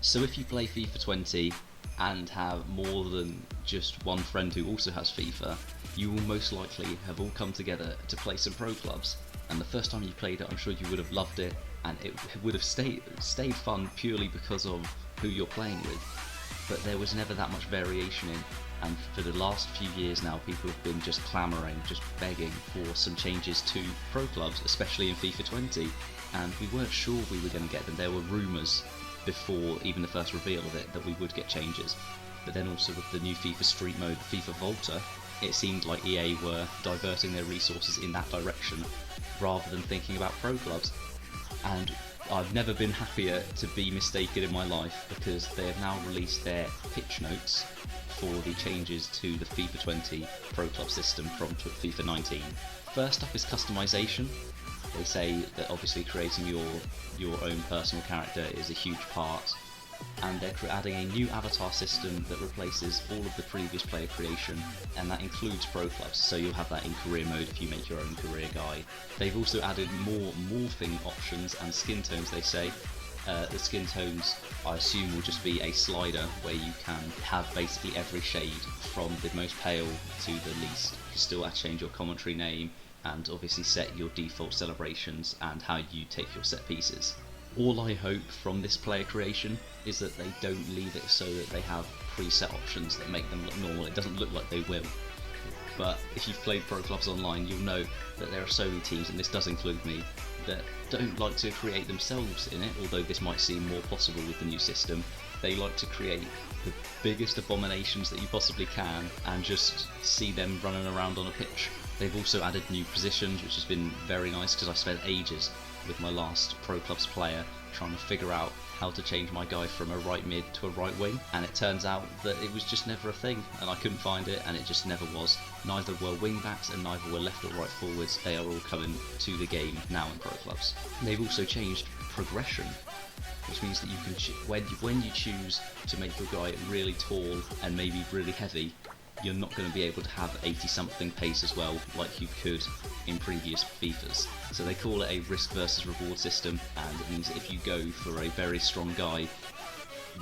So if you play FIFA 20 and have more than just one friend who also has FIFA, you will most likely have all come together to play some pro clubs. And the first time you played it, I'm sure you would have loved it, and it would have stayed fun purely because of who you're playing with. But there was never that much variation in, and for the last few years now, people have been just clamouring, just begging for some changes to pro clubs, especially in FIFA 20. And we weren't sure we were going to get them. There were rumours before even the first reveal of it that we would get changes. But then also with the new FIFA Street Mode, FIFA Volta, it seemed like EA were diverting their resources in that direction rather than thinking about pro clubs. And I've never been happier to be mistaken in my life, because they have now released their pitch notes for the changes to the FIFA 20 Pro Club system from FIFA 19. First up is customization. They say that obviously creating your own personal character is a huge part, and they're adding a new avatar system that replaces all of the previous player creation, and that includes pro clubs, so you'll have that in career mode if you make your own career guy. They've also added more morphing options and skin tones, they say. The skin tones, I assume, will just be a slider where you can have basically every shade from the most pale to the least. You can still change your commentary name, and obviously set your default celebrations and how you take your set pieces. All I hope from this player creation is that they don't leave it so that they have preset options that make them look normal. It doesn't look like they will. But if you've played Pro Clubs Online, you'll know that there are so many teams, and this does include me, that don't like to create themselves in it, although this might seem more possible with the new system. They like to create the biggest abominations that you possibly can and just see them running around on a pitch. They've also added new positions, which has been very nice, because I spent ages with my last Pro Clubs player trying to figure out how to change my guy from a right mid to a right wing, and it turns out that it was just never a thing, and I couldn't find it, and it just never was. Neither were wing backs and neither were left or right forwards. They are all coming to the game now in Pro Clubs. They've also changed progression, which means that you can when you choose to make your guy really tall and maybe really heavy, you're not going to be able to have 80 something pace as well like you could in previous FIFAs. So they call it a risk versus reward system, and it means that if you go for a very strong guy,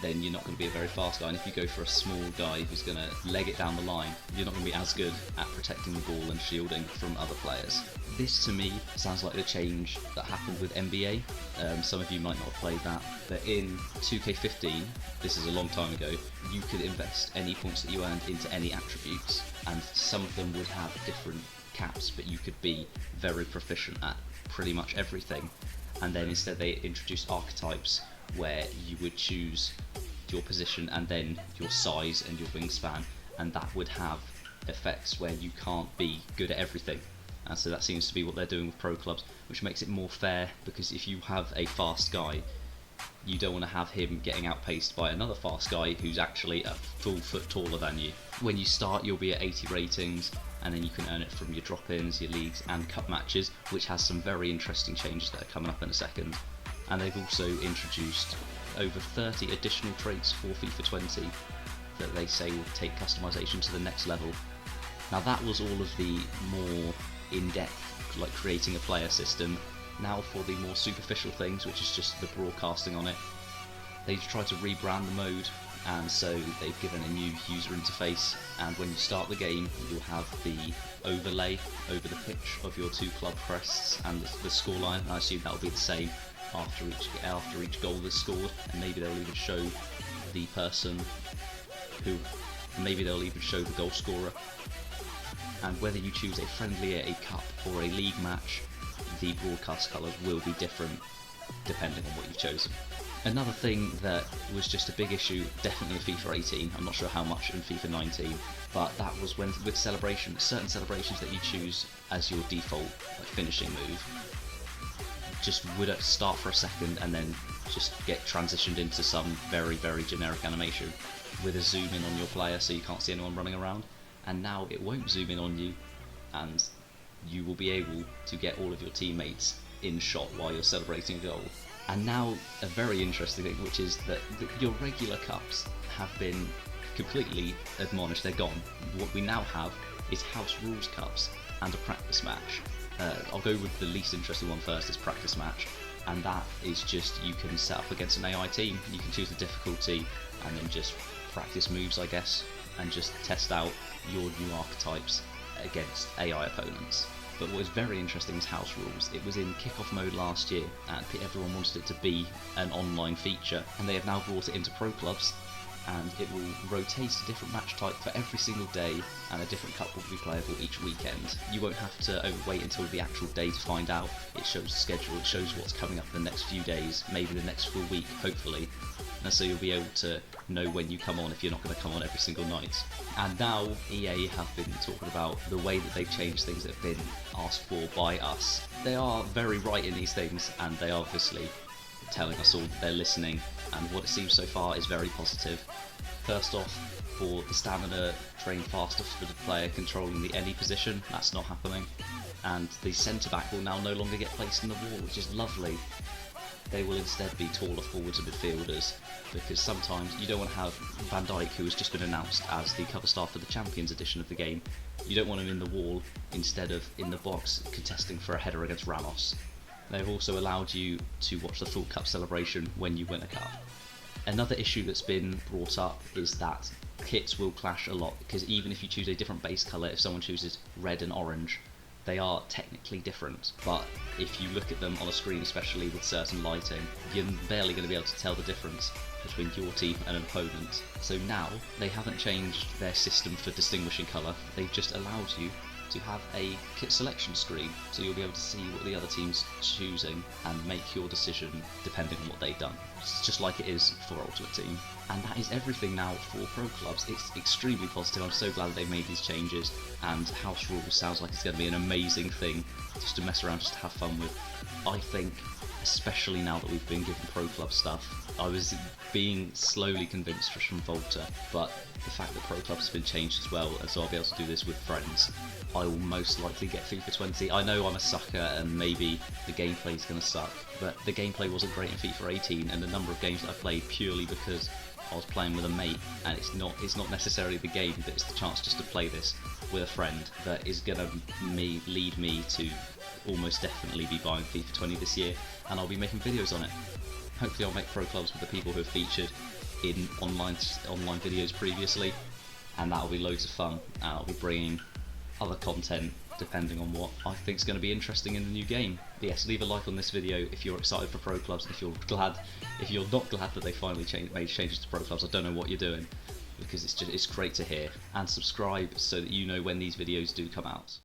then you're not going to be a very fast guy, and if you go for a small guy who's going to leg it down the line, you're not going to be as good at protecting the ball and shielding from other players. This to me sounds like a change that happened with NBA. Some of you might not have played that, but in 2K15, this is a long time ago, you could invest any points that you earned into any attributes, and some of them would have different caps, but you could be very proficient at pretty much everything. And then instead they introduced archetypes where you would choose your position and then your size and your wingspan, and that would have effects where you can't be good at everything. And so that seems to be what they're doing with pro clubs, which makes it more fair, because if you have a fast guy, you don't want to have him getting outpaced by another fast guy who's actually a full foot taller than you. When you start, you'll be at 80 ratings, and then you can earn it from your drop-ins, your leagues and cup matches, which has some very interesting changes that are coming up in a second. And they've also introduced over 30 additional traits for FIFA 20 that they say will take customization to the next level. Now that was all of the more in-depth, like creating a player system. Now for the more superficial things, which is just the broadcasting on it, they've tried to rebrand the mode, and so they've given a new user interface, and when you start the game you'll have the overlay over the pitch of your two club crests and the scoreline. I assume that'll be the same after each goal that's scored, and maybe they'll even show the person who, maybe they'll even show the goal scorer. And whether you choose a friendly, a cup or a league match, the broadcast colours will be different depending on what you've chosen. Another thing that was just a big issue, definitely in FIFA 18, I'm not sure how much in FIFA 19, but that was when with celebrations, certain celebrations that you choose as your default finishing move just would start for a second and then just get transitioned into some very, very generic animation with a zoom in on your player so you can't see anyone running around. And now it won't zoom in on you, and you will be able to get all of your teammates in shot while you're celebrating a goal. And now a very interesting thing, which is that your regular cups have been completely admonished, they're gone. What we now have is house rules cups and a practice match. I'll go with the least interesting one first, is practice match. and that is just, you can set up against an AI team, you can choose the difficulty and then just practice moves, I guess, and just test out your new archetypes against AI opponents. But what is very interesting is house rules. It was in kickoff mode last year and everyone wanted it to be an online feature, and they have now brought it into pro clubs, and it will rotate a different match type for every single day, and a different cup will be playable each weekend. You won't have to wait until the actual day to find out. It shows the schedule, it shows what's coming up in the next few days, maybe the next full week, hopefully, and so you'll be able to know when you come on if you're not going to come on every single night. And now EA have been talking about the way that they've changed things that have been asked for by us. They are very right in these things, and they are obviously telling us all that they're listening, and what it seems so far is very positive. First off, for the stamina, train faster for the player controlling the any position, that's not happening, and the centre back will now no longer get placed in the wall, which is lovely. They will instead be taller forwards and midfielders, because sometimes you don't want to have Van Dijk, who has just been announced as the cover star for the Champions edition of the game. You don't want him in the wall instead of in the box contesting for a header against Ramos. They've also allowed you to watch the full cup celebration when you win a cup. Another issue that's been brought up is that kits will clash a lot, because even if you choose a different base colour, if someone chooses red and orange, they are technically different, but if you look at them on a screen, especially with certain lighting, you're barely going to be able to tell the difference between your team and an opponent. So now, they haven't changed their system for distinguishing colour, they've just allowed you to have a kit selection screen, so you'll be able to see what the other team's choosing and make your decision depending on what they've done. It's just like it is for Ultimate Team. And that is everything now for pro clubs. It's extremely positive. I'm so glad that they've made these changes, and house rules sounds like it's going to be an amazing thing just to mess around, just to have fun with. I think, especially now that we've been given pro club stuff, I was being slowly convinced just from Volta, but the fact that pro clubs have been changed as well, and so I'll be able to do this with friends, I will most likely get FIFA 20. I know I'm a sucker and maybe the gameplay is going to suck, but the gameplay wasn't great in FIFA 18, and the number of games that I played purely because I was playing with a mate, and it's not necessarily the game, but it's the chance just to play this with a friend that is going to lead me to almost definitely be buying FIFA 20 this year, and I'll be making videos on it. Hopefully I'll make pro clubs with the people who have featured in online videos previously, and that'll be loads of fun, and I'll be bringing other content depending on what I think is going to be interesting in the new game. But yes, leave a like on this video if you're excited for pro clubs, and if you're not glad that they finally made changes to pro clubs, I don't know what you're doing, because it's great to hear. And subscribe so that you know when these videos do come out.